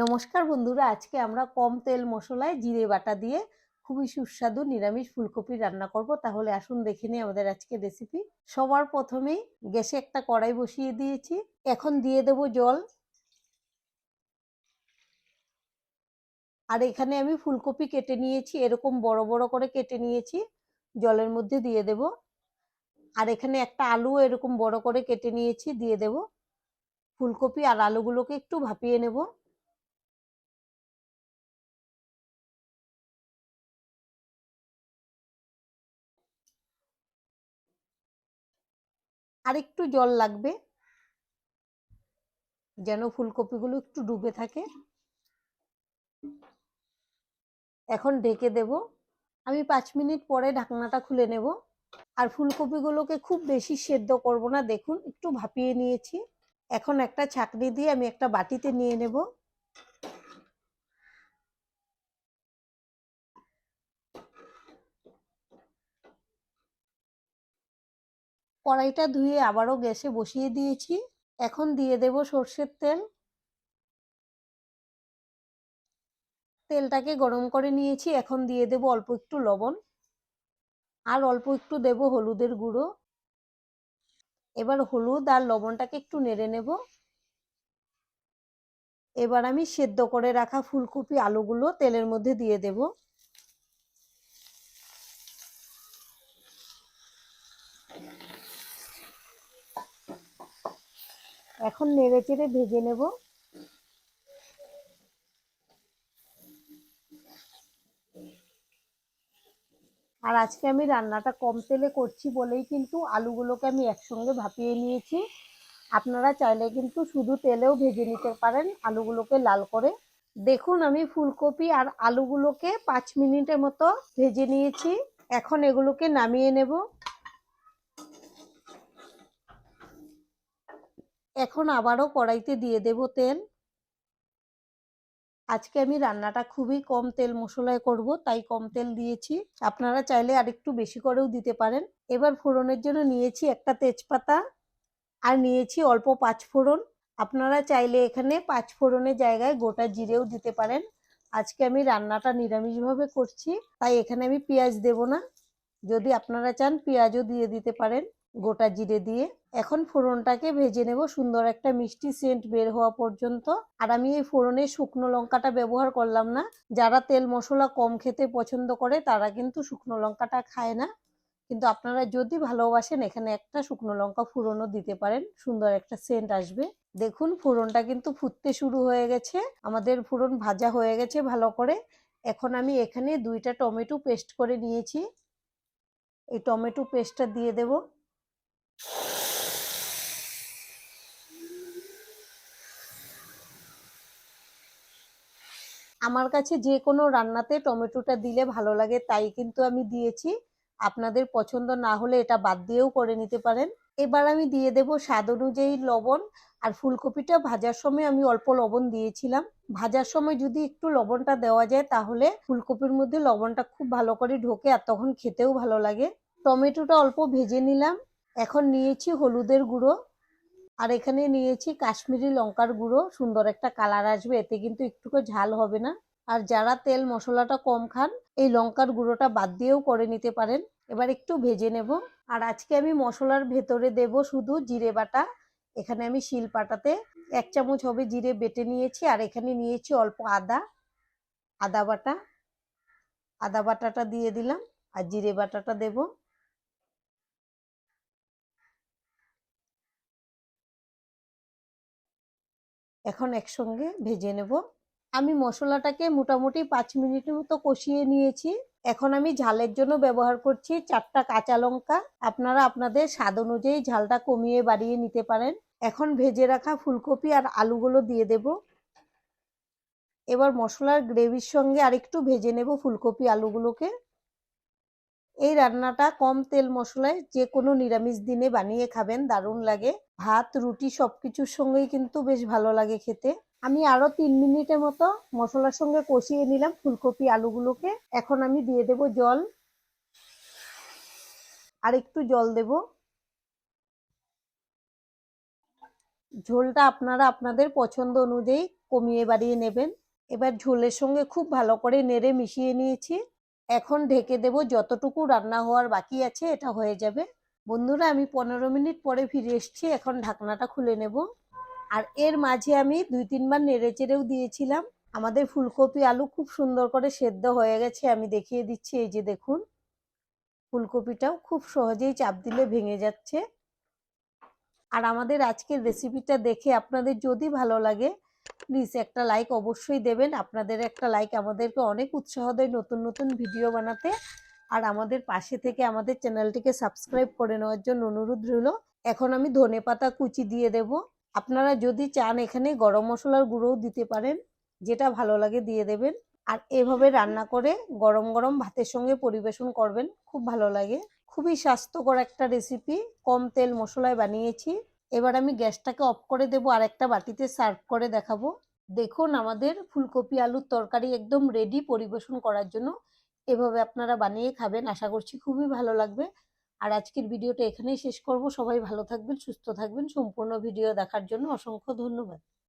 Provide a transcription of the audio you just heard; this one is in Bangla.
নমস্কার বন্ধুরা, আজকে আমরা কম তেল মশলায় জিরে বাটা দিয়ে খুবই সুস্বাদু নিরামিষ ফুলকপি রান্না করব। তাহলে আসুন দেখে নিই আমাদের আজকে রেসিপি। সবার প্রথমেই গ্যাসে একটা কড়াই বসিয়ে দিয়েছি। এখন দিয়ে দেব জল। আর এখানে আমি ফুলকপি কেটে নিয়েছি, এরকম বড় বড় করে কেটে নিয়েছি, জলের মধ্যে দিয়ে দেব। আর এখানে একটা আলু এরকম বড় করে কেটে নিয়েছি, দিয়ে দেব। ফুলকপি আর আলুগুলোকে একটু ভাপিয়ে নেব। আর একটু জল লাগবে, যেন ফুলকপিগুলো একটু ডুবে থাকে। এখন ঢেকে দেব। আমি 5 মিনিট পরে ঢাকনাটা খুলে নেব। আর ফুলকপিগুলোকে খুব বেশি সেদ্ধ করব না, দেখুন একটু ভাপিয়ে নিয়েছি। এখন একটা ছাঁকনি দিয়ে আমি একটা বাটিতে নিয়ে নেব। কড়াইটা ধুয়ে আবারও গ্যাসে বসিয়ে দিয়েছি। এখন দিয়ে দেব সর্ষের তেল। তেলটাকে গরম করে নিয়েছি। এখন দিয়ে দেব অল্প একটু লবণ আর অল্প একটু দেব হলুদের গুঁড়ো। এবার হলুদ আর লবণটাকে একটু নেড়ে নেব। এবার আমি সেদ্ধ করে রাখা ফুলকপি আলুগুলো তেলের মধ্যে দিয়ে দেব। এখন নেড়ে চেড়ে ভেজে নেব। আর আজকে আমি রান্নাটা কম তেলে করছি বলেই কিন্তু আলুগুলোকে আমি একসঙ্গে ভাপিয়ে নিয়েছি। আপনারা চাইলে কিন্তু শুধু তেলেও ভেজে নিতে পারেন আলুগুলোকে লাল করে। দেখুন আমি ফুলকপি আর আলুগুলোকে 5 মিনিটের মতো ভেজে নিয়েছি। এখন এগুলোকে নামিয়ে নেব। এখন আবারও কড়াইতে দিয়ে দেব তেল। আজকে আমি রান্নাটা খুবই কম তেল মশলায় করব, তাই কম তেল দিয়েছি। আপনারা চাইলে আরেকটু বেশি করেও দিতে পারেন। এবার ফোড়নের জন্য নিয়েছি একটা তেজপাতা আর নিয়েছি অল্প 5 ফোড়ন। আপনারা চাইলে এখানে 5 ফোড়নের জায়গায় গোটা জিরেও দিতে পারেন। আজকে আমি রান্নাটা নিরামিষভাবে করছি, তাই এখানে আমি পেঁয়াজ দেব না। যদি আপনারা চান পেঁয়াজও দিয়ে দিতে পারেন গোটা জিরে দিয়ে। এখন ফোড়নটাকে ভেজে নেব সুন্দর একটা মিষ্টি সেন্ট বের হওয়া পর্যন্ত। আর আমি এই ফোড়নে শুকনো লঙ্কাটা ব্যবহার করলাম না। যারা তেল মশলা কম খেতে পছন্দ করে তারা কিন্তু শুকনো লঙ্কাটা খায় না, কিন্তু আপনারা যদি ভালোবাসেন এখানে একটা শুকনো লঙ্কা ফোড়নও দিতে পারেন, সুন্দর একটা সেন্ট আসবে। দেখুন ফোড়নটা কিন্তু ফুটতে শুরু হয়ে গেছে, আমাদের ফোড়ন ভাজা হয়ে গেছে ভালো করে। এখন আমি এখানে 2টা টমেটো পেস্ট করে নিয়েছি, এই টমেটো পেস্টটা দিয়ে দেব। আমার কাছে যে কোনো রান্নাতে টমেটোটা দিলে ভালো লাগে, তাই কিন্তু আমি দিয়েছি। আপনাদের পছন্দ না হলে এটা বাদ দিয়েও করে নিতে পারেন। এবার আমি দিয়ে দেব স্বাদ অনুযায়ী লবণ। আর ফুলকপিটা ভাজার সময় আমি অল্প লবণ দিয়েছিলাম। ভাজার সময় যদি একটু লবণটা দেওয়া যায় তাহলে ফুলকপির মধ্যে লবণটা খুব ভালো করে ঢোকে আর তখন খেতেও ভালো লাগে। টমেটোটা অল্প ভেজে নিলাম। এখন নিয়েছি হলুদের গুঁড়ো আর এখানে নিয়েছি কাশ্মীরি লঙ্কার গুঁড়ো, সুন্দর একটা কালার আসবে, এতে কিন্তু একটুকু ঝাল হবে না। আর যারা তেল মশলাটা কম খান এই লঙ্কার গুঁড়োটা বাদ দিয়েও করে নিতে পারেন। এবার একটু ভেজে নেব। আর আজকে আমি মশলার ভেতরে দেব শুধু জিরে বাটা। এখানে আমি শিলপাটাতে 1 চামচ হবে জিরে বেটে নিয়েছি। আর এখানে নিয়েছি অল্প আদা, আদা বাটা। আদা বাটাটা দিয়ে দিলাম আর জিরে বাটাটা দেব। এখন একসঙ্গে ভেজে নেব। আমি মশলাটাকে মোটামুটি 5 মিনিটের মতো কষিয়ে নিয়েছি। এখন আমি ঝালের জন্য ব্যবহার করছি 4টা কাঁচা লঙ্কা। আপনারা আপনাদের স্বাদ অনুযায়ী ঝালটা কমিয়ে বাড়িয়ে নিতে পারেন। এখন ভেজে রাখা ফুলকপি আর আলুগুলো দিয়ে দেব। এবার মশলার গ্রেভির সঙ্গে আরেকটু ভেজে নেব ফুলকপি আলুগুলোকে। এই রান্নাটা কম তেল মশলায় যে কোনো নিরামিষ দিনে বানিয়ে খাবেন, দারুণ লাগে। ভাত রুটি সবকিছুর সঙ্গেই কিন্তু বেশ ভালো লাগে খেতে। আমি আরো 3 মিনিটের মতো মশলার সঙ্গে কষিয়ে নিলাম ফুলকপি আলুগুলোকে। এখন আমি দিয়ে দেব জল, আর একটু জল দেব। ঝোলটা আপনারা আপনাদের পছন্দ অনুযায়ী কমিয়ে বাড়িয়ে নেবেন। এবার ঝোলের সঙ্গে খুব ভালো করে নেড়ে মিশিয়ে নিয়েছি। এখন ঢেকে দেব, যতটুকু রান্না হওয়ার বাকি আছে এটা হয়ে যাবে। বন্ধুরা, আমি 15 মিনিট পরে ফিরে এসেছি। এখন ঢাকনাটা খুলে নেব। আর এর মাঝে আমি 2-3 বার নেড়ে চেড়েও দিয়েছিলাম। আমাদের ফুলকপি আলু খুব সুন্দর করে সেদ্ধ হয়ে গেছে, আমি দেখিয়ে দিচ্ছি। এই যে দেখুন, ফুলকপিটাও খুব সহজেই চাপ দিলে ভেঙে যাচ্ছে। আর আমাদের আজকের রেসিপিটা দেখে আপনাদের যদি ভালো লাগে, প্লিজ একটা লাইক অবশ্যই দেবেন। আপনাদের একটা লাইক আমাদেরকে অনেক উৎসাহ দেয় নতুন নতুন ভিডিও বানাতে। আর আমাদের পাশে থেকে আমাদের চ্যানেলটিকে সাবস্ক্রাইব করে নেওয়ার জন্য অনুরোধ রইল। এখন আমি ধনেপাতা কুচি দিয়ে দেব। আপনারা যদি চান এখানে গরম মশলার গুঁড়োও দিতে পারেন, যেটা ভালো লাগে দিয়ে দেবেন। আর এভাবে রান্না করে গরম গরম ভাতের সঙ্গে পরিবেশন করবেন, খুব ভালো লাগে। খুবই স্বাস্থ্যকর একটা রেসিপি, কম তেল মশলায় বানিয়েছি। এবার আমি গ্যাসটাকে অফ করে দেবো, আর একটা বাটিতে সার্ভ করে দেখাবো। দেখুন, আমাদের ফুলকপি আলুর তরকারি একদম রেডি পরিবেশন করার জন্য। এভাবে আপনারা বানিয়ে খাবেন, আশা করছি খুবই ভালো লাগবে। আর আজকের ভিডিওটা এখানেই শেষ করব। সবাই ভালো থাকবেন, সুস্থ থাকবেন। সম্পূর্ণ ভিডিও দেখার জন্য অসংখ্য ধন্যবাদ।